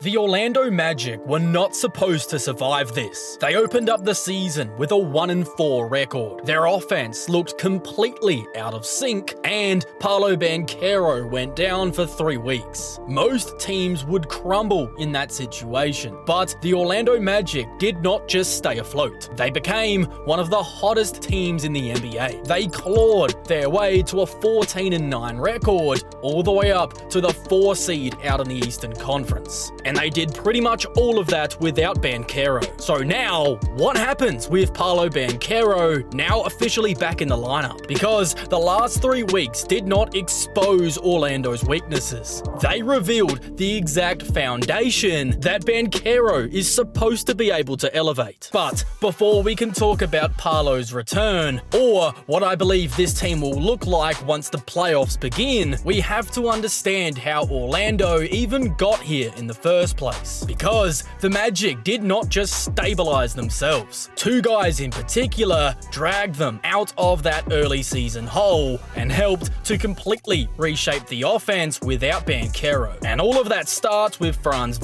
The Orlando Magic were not supposed to survive this. They opened up the season with a 1-4 record. Their offense looked completely out of sync, and Paolo Banchero went down for 3 weeks. Most teams would crumble in that situation, but the Orlando Magic did not just stay afloat. They became one of the hottest teams in the NBA. They clawed their way to a 14-9 record, all the way up to the 4 seed out in the Eastern Conference. And they did pretty much all of that without Banchero. So now, what happens with Paolo Banchero now officially back in the lineup? Because the last 3 weeks did not expose Orlando's weaknesses. They revealed the exact foundation that Banchero is supposed to be able to elevate. But before we can talk about Paolo's return, or what I believe this team will look like once the playoffs begin, we have to understand how Orlando even got here in the first place. Because the Magic did not just stabilize themselves. 2 guys in particular dragged them out of that early season hole and helped to completely reshape the offense without Banchero. And all of that starts with Franz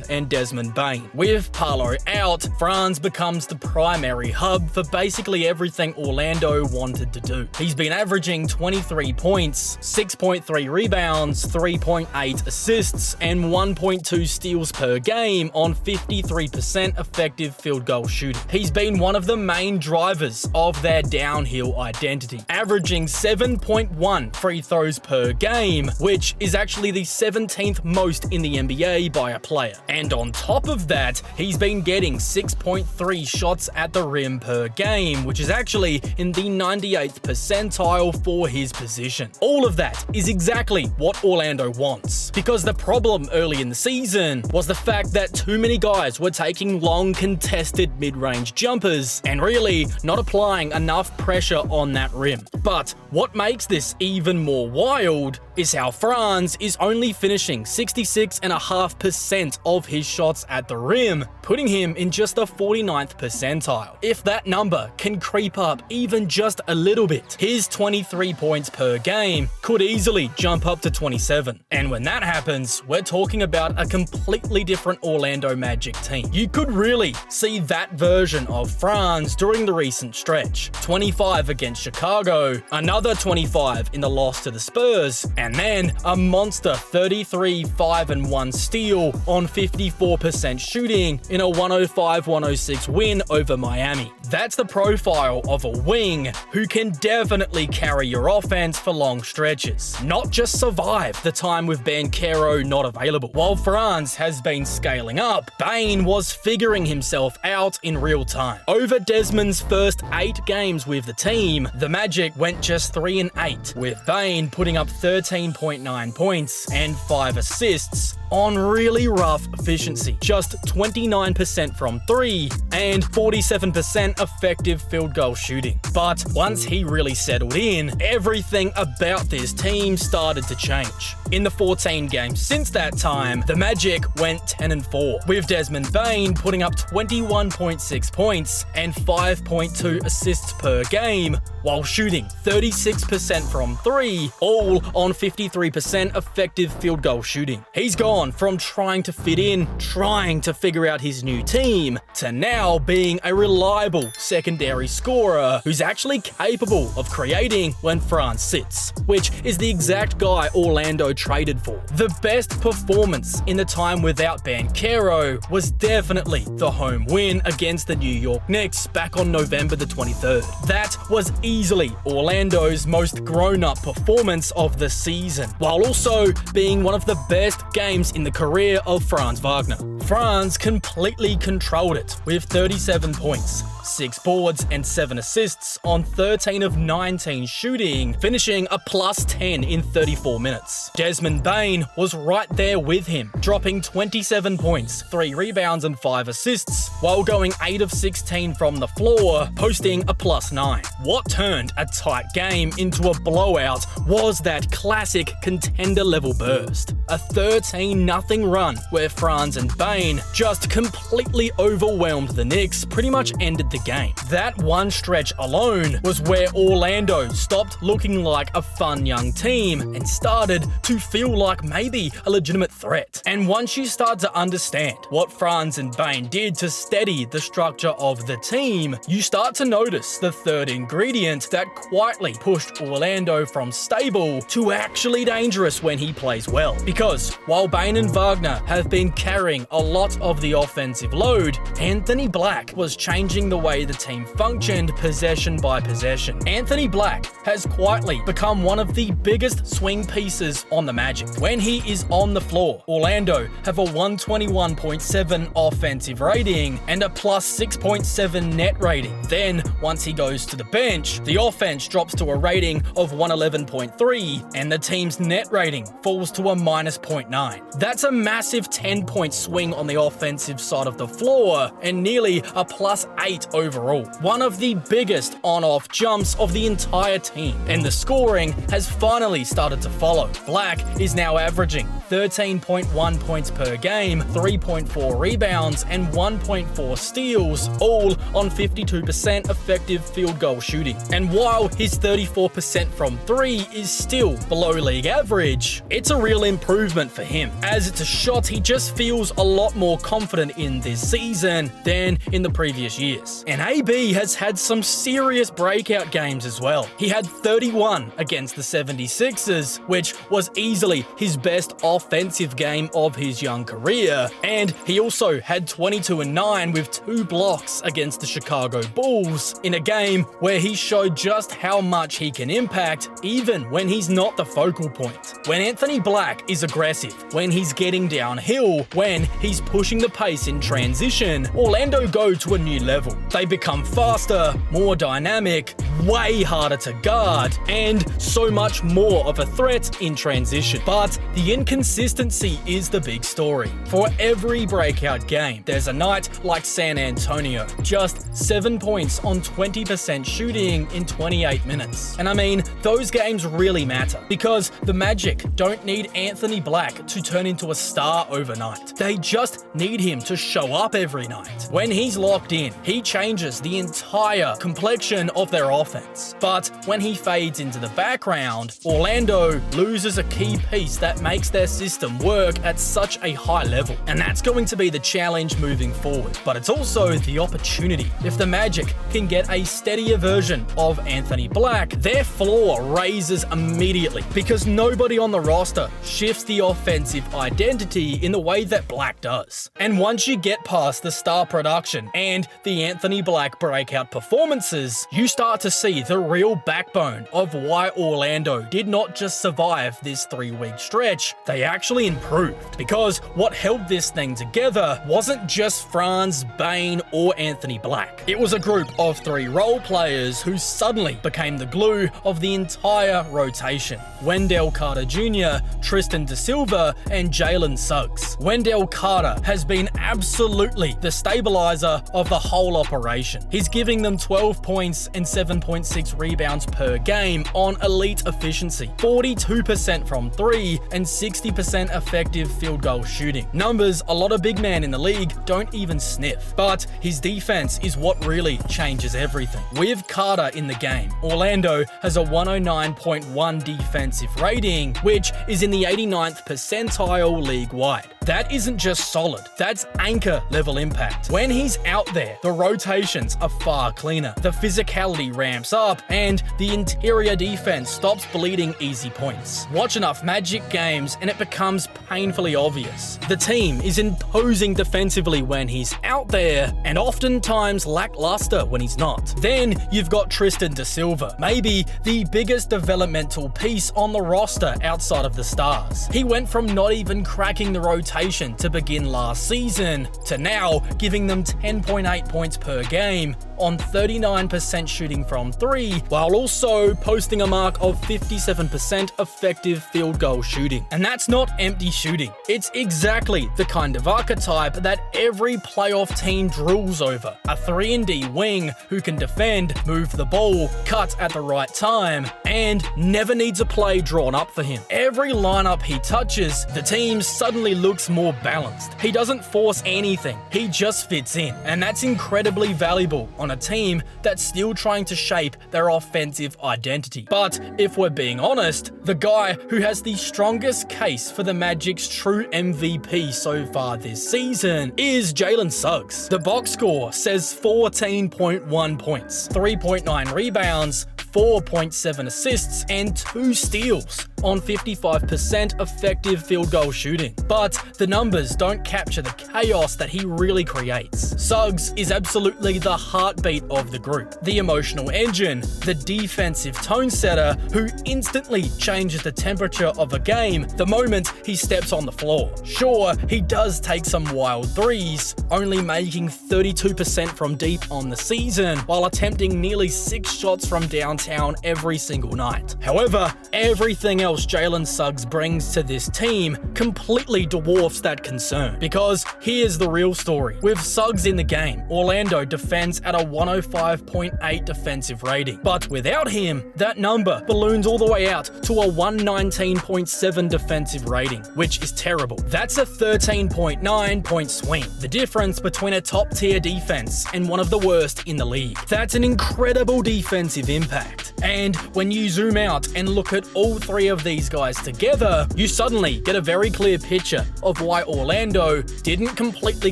and Desmond Bane. With Paolo out, Franz becomes the primary hub for basically everything Orlando wanted to do. He's been averaging 23 points, 6.3 rebounds, 3.8 assists, and 1.2 steals per game on 53% effective field goal shooting. He's been one of the main drivers of their downhill identity, averaging 7.1 free throws per game, which is actually the 17th most in the NBA by a player. And on top of that, he's been getting 6.3 shots at the rim per game, which is actually in the 98th percentile for his position. All of that is exactly what Orlando wants, because the problem early in the season was the fact that too many guys were taking long contested mid-range jumpers and really not applying enough pressure on that rim. But what makes this even more wild is how Franz is only finishing 66.5% of his shots at the rim, putting him in just the 49th percentile. If that number can creep up even just a little bit, his 23 points per game could easily jump up to 27. And when that happens, we're talking about a completely different Orlando Magic team. You could really see that version of Franz during the recent stretch. 25 against Chicago, another 25 in the loss to the Spurs, and then a monster 33, 5-1 steal on 54% shooting in a 105-106 win over Miami. That's the profile of a wing who can definitely carry your offense for long stretches, not just survive the time with Banchero not available. While Franz has been scaling up, Bane was figuring himself out in real time. Over Desmond's first 8 games with the team, the Magic went just 3-8, with Bane putting up 13.9 points and 5 assists on really rough efficiency, just 29% from 3 and 47% effective field goal shooting. But once he really settled in, everything about this team started to change. In the 14 games since that time, the Magic went 10-4, with Desmond Bane putting up 21.6 points and 5.2 assists per game, while shooting 36% from 3, all on 53% effective field goal shooting. He's gone from trying to fit in, trying to figure out his new team, to now being a reliable secondary scorer who's actually capable of creating when Franz sits, which is the exact guy Orlando traded for. The best performance in the time without Banchero was definitely the home win against the New York Knicks back on November the 23rd. That was easily Orlando's most grown-up performance of the season, while also being one of the best games in the career of Franz Wagner. Franz completely controlled it with 37 points, 6 boards and 7 assists on 13 of 19 shooting, finishing a +10 in 34 minutes. Desmond Bane was right there with him, dropping 27 points, 3 rebounds and 5 assists, while going 8 of 16 from the floor, posting a +9. What turned a tight game into a blowout was that classic contender level burst, a 13-0 run where Franz and Bane Bane just completely overwhelmed the Knicks, pretty much ended the game. That one stretch alone was where Orlando stopped looking like a fun young team and started to feel like maybe a legitimate threat. And once you start to understand what Franz and Bane did to steady the structure of the team, you start to notice the third ingredient that quietly pushed Orlando from stable to actually dangerous when he plays well. Because while Bane and Wagner have been carrying a lot of the offensive load, Anthony Black was changing the way the team functioned possession by possession. Anthony Black has quietly become one of the biggest swing pieces on the Magic. When he is on the floor, Orlando have a 121.7 offensive rating and a plus 6.7 net rating. Then, once he goes to the bench, the offense drops to a rating of 111.3 and the team's net rating falls to a minus 0.9. That's a massive 10-point swing on the offensive side of the floor and nearly a plus 8 overall. One of the biggest on-off jumps of the entire team, and the scoring has finally started to follow. Black is now averaging 13.1 points per game, 3.4 rebounds, and 1.4 steals, all on 52% effective field goal shooting. And while his 34% from 3 is still below league average, it's a real improvement for him, as it's a shot he just feels a lot more confident in this season than in the previous years. And AB has had some serious breakout games as well. He had 31 against the 76ers, which was easily his best offensive game of his young career, and he also had 22-9 with 2 blocks against the Chicago Bulls in a game where he showed just how much he can impact even when he's not the focal point. When Anthony Black is aggressive, when he's getting downhill, when he's pushing the pace in transition, Orlando go to a new level. They become faster, more dynamic, way harder to guard, and so much more of a threat in transition. But the inconsistency is the big story. For every breakout game, there's a night like San Antonio, just 7 points on 20% shooting in 28 minutes. And I mean, those games really matter because the Magic don't need Anthony Black to turn into a star overnight. They just need him to show up every night. When he's locked in, he changes the entire complexion of their offense. But when he fades into the background, Orlando loses a key piece that makes their system work at such a high level. And that's going to be the challenge moving forward. But it's also the opportunity. If the Magic can get a steadier version of Anthony Black, their floor raises immediately because nobody on the roster shifts the offensive identity in the way that Black does. And once you get past the star production and the Anthony Black breakout performances, you start to see the real backbone of why Orlando did not just survive this 3-week stretch, they actually improved. Because what held this thing together wasn't just Franz, Bane, or Anthony Black. It was a group of 3 role players who suddenly became the glue of the entire rotation. Wendell Carter Jr., Tristan Da Silva, and Jalen Suggs. Wendell Carter has been absolutely the stabilizer of the whole operation. He's giving them 12 points and 7.6 rebounds per game on elite efficiency, 42% from 3, and 60% effective field goal shooting. Numbers a lot of big men in the league don't even sniff. But his defense is what really changes everything. With Carter in the game, Orlando has a 109.1 defensive rating, which is in the 89th percentile league-wide. That isn't just solid, that's anchor level impact. When he's out there, the rotations are far cleaner, the physicality ramps up, and the interior defense stops bleeding easy points. Watch enough Magic games and it becomes painfully obvious. The team is imposing defensively when he's out there, and oftentimes lackluster when he's not. Then you've got Tristan Da Silva, maybe the biggest developmental piece on the roster outside of the stars. He went from not even cracking the rotation to begin last season to now giving them 10.8 points per game on 39% shooting from 3, while also posting a mark of 57% effective field goal shooting. And that's not empty shooting. It's exactly the kind of archetype that every playoff team drools over. A 3-and-D wing who can defend, move the ball, cut at the right time, and never needs a play drawn up for him. Every lineup he touches, the team suddenly looks looks more balanced. He doesn't force anything, he just fits in. And that's incredibly valuable on a team that's still trying to shape their offensive identity. But if we're being honest, the guy who has the strongest case for the Magic's true MVP so far this season is Jalen Suggs. The box score says 14.1 points, 3.9 rebounds, 4.7 assists, and 2 steals on 55% effective field goal shooting. But the numbers don't capture the chaos that he really creates. Suggs is absolutely the heartbeat of the group, the emotional engine, the defensive tone setter who instantly changes the temperature of a game the moment he steps on the floor. Sure, he does take some wild threes, only making 32% from deep on the season while attempting nearly 6 shots from downtown every single night. However, everything else Jalen Suggs brings to this team completely dwarfs that concern, because here's the real story. With Suggs in the game, Orlando defends at a 105.8 defensive rating, but without him, that number balloons all the way out to a 119.7 defensive rating, which is terrible. That's a 13.9 point swing, the difference between a top tier defense and one of the worst in the league. That's an incredible defensive impact. And when you zoom out and look at all 3 of these guys together, you suddenly get a very clear picture of why Orlando didn't completely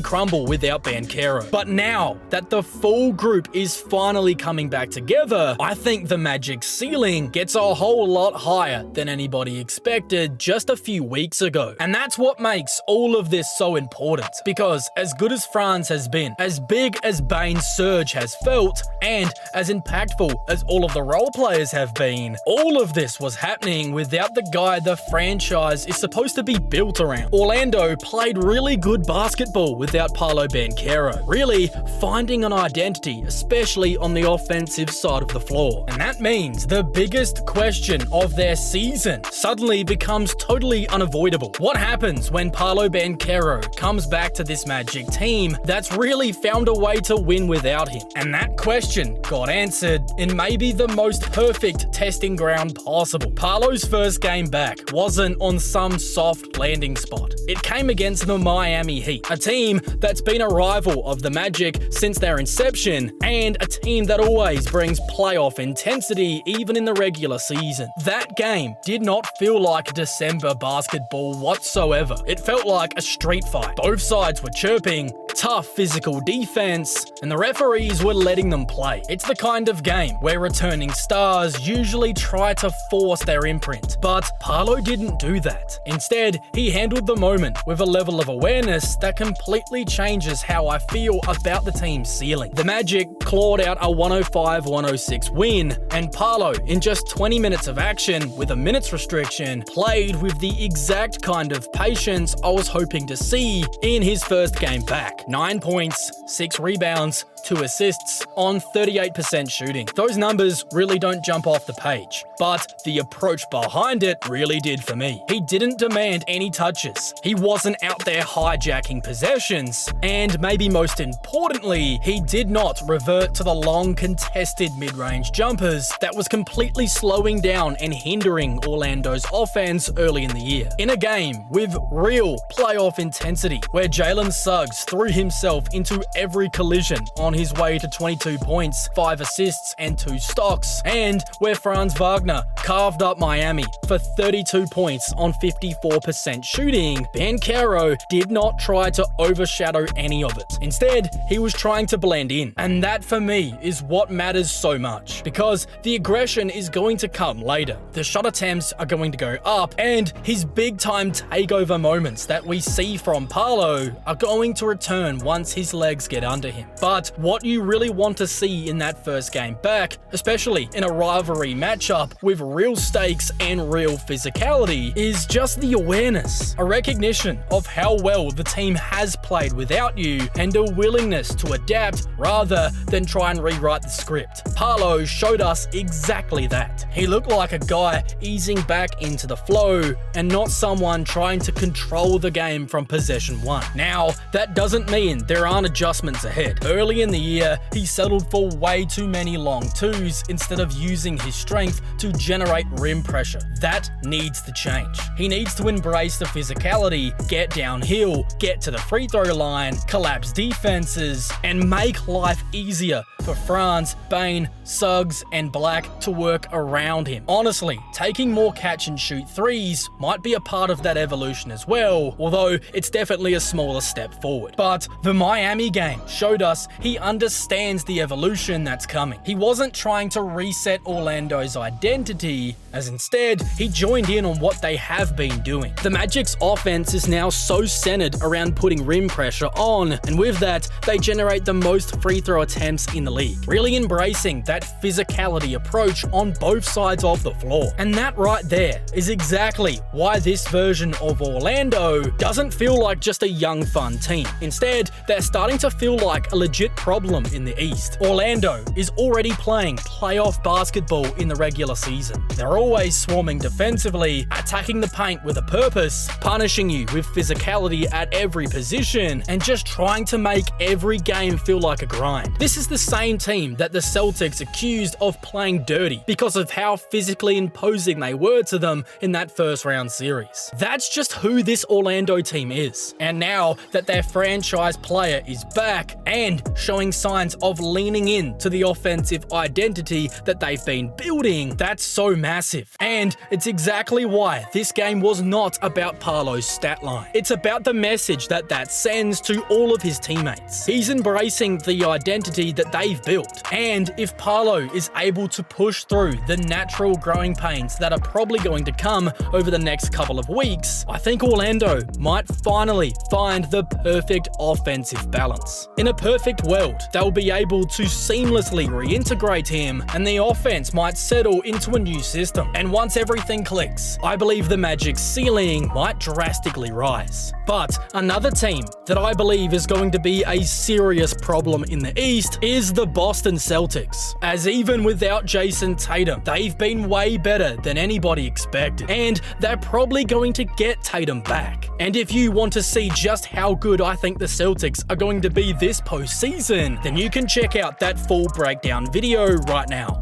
crumble without Banchero. But now that the full group is finally coming back together, I think the Magic's ceiling gets a whole lot higher than anybody expected just a few weeks ago. And that's what makes all of this so important, because as good as Franz has been, as big as Bane's surge has felt, and as impactful as all of the role players have been, all of this was happening without the guy the franchise is supposed to be built around. Orlando played really good basketball without Paolo Banchero, really finding an identity, especially on the offensive side of the floor. And that means the biggest question of their season suddenly becomes totally unavoidable. What happens when Paolo Banchero comes back to this Magic team that's really found a way to win without him? And that question got answered in maybe the most perfect testing ground possible. Paolo's first game back wasn't on some soft landing spot. It came against the Miami Heat, a team that's been a rival of the Magic since their inception, and a team that always brings playoff intensity even in the regular season. That game did not feel like December basketball whatsoever. It felt like a street fight. Both sides were chirping, tough physical defense, and the referees were letting them play. It's the kind of game where returning stars usually try to force their imprint, but Paolo didn't do that. Instead, he handled the moment with a level of awareness that completely changes how I feel about the team's ceiling. The Magic clawed out a 105-106 win, and Paolo, in just 20 minutes of action with a minutes restriction, played with the exact kind of patience I was hoping to see in his first game back. 9 points, 6 rebounds, 2 assists on 38% shooting. Those numbers really don't jump off the page, but the approach behind it really did for me. He didn't demand any touches. He wasn't out there hijacking possessions, and maybe most importantly, he did not revert to the long contested mid-range jumpers that was completely slowing down and hindering Orlando's offense early in the year. In a game with real playoff intensity, where Jalen Suggs threw himself into every collision on his way to 22 points, 5 assists, and 2 stocks, and where Franz carved up Miami for 32 points on 54% shooting, Banchero did not try to overshadow any of it. Instead, he was trying to blend in. And that for me is what matters so much, because the aggression is going to come later. The shot attempts are going to go up, and his big time takeover moments that we see from Paolo are going to return once his legs get under him. But what you really want to see in that first game back, especially in a rivalry matchup with real stakes and real physicality, is just the awareness, a recognition of how well the team has played without you, and a willingness to adapt rather than try and rewrite the script. Paolo showed us exactly that. He looked like a guy easing back into the flow and not someone trying to control the game from possession 1. Now, that doesn't mean there aren't adjustments ahead. Early in in the year, he settled for way too many long twos instead of using his strength to generate rim pressure. That needs to change. He needs to embrace the physicality, get downhill, get to the free throw line, collapse defenses, and make life easier for Franz, Bane, Suggs, and Black to work around him. Honestly, taking more catch and shoot threes might be a part of that evolution as well, although it's definitely a smaller step forward. But the Miami game showed us he understands the evolution that's coming. He wasn't trying to reset Orlando's identity, as instead, he joined in on what they have been doing. The Magic's offense is now so centered around putting rim pressure on, and with that, they generate the most free throw attempts in the league, really embracing that physicality approach on both sides of the floor. And that right there is exactly why this version of Orlando doesn't feel like just a young fun team. Instead, they're starting to feel like a legit problem in the East. Orlando is already playing playoff basketball in the regular season. They're always swarming defensively, attacking the paint with a purpose, punishing you with physicality at every position, and just trying to make every game feel like a grind. This is the same team that the Celtics accused of playing dirty because of how physically imposing they were to them in that first round series. That's just who this Orlando team is. And now that their franchise player is back and showing signs of leaning in to the offensive identity that they've been building, that's so massive. And it's exactly why this game was not about Paolo's stat line. It's about the message that sends to all of his teammates. He's embracing the identity that they've built. And if Paolo is able to push through the natural growing pains that are probably going to come over the next couple of weeks, I think Orlando might finally find the perfect offensive balance. In a perfect world, they'll be able to seamlessly reintegrate him, and the offense might settle into a new system. And once everything clicks, I believe the Magic's ceiling might drastically rise. But another team that I believe is going to be a serious problem in the East is the Boston Celtics. As even without Jason Tatum, they've been way better than anybody expected, and they're probably going to get Tatum back. And if you want to see just how good I think the Celtics are going to be this postseason, then you can check out that full breakdown video right now.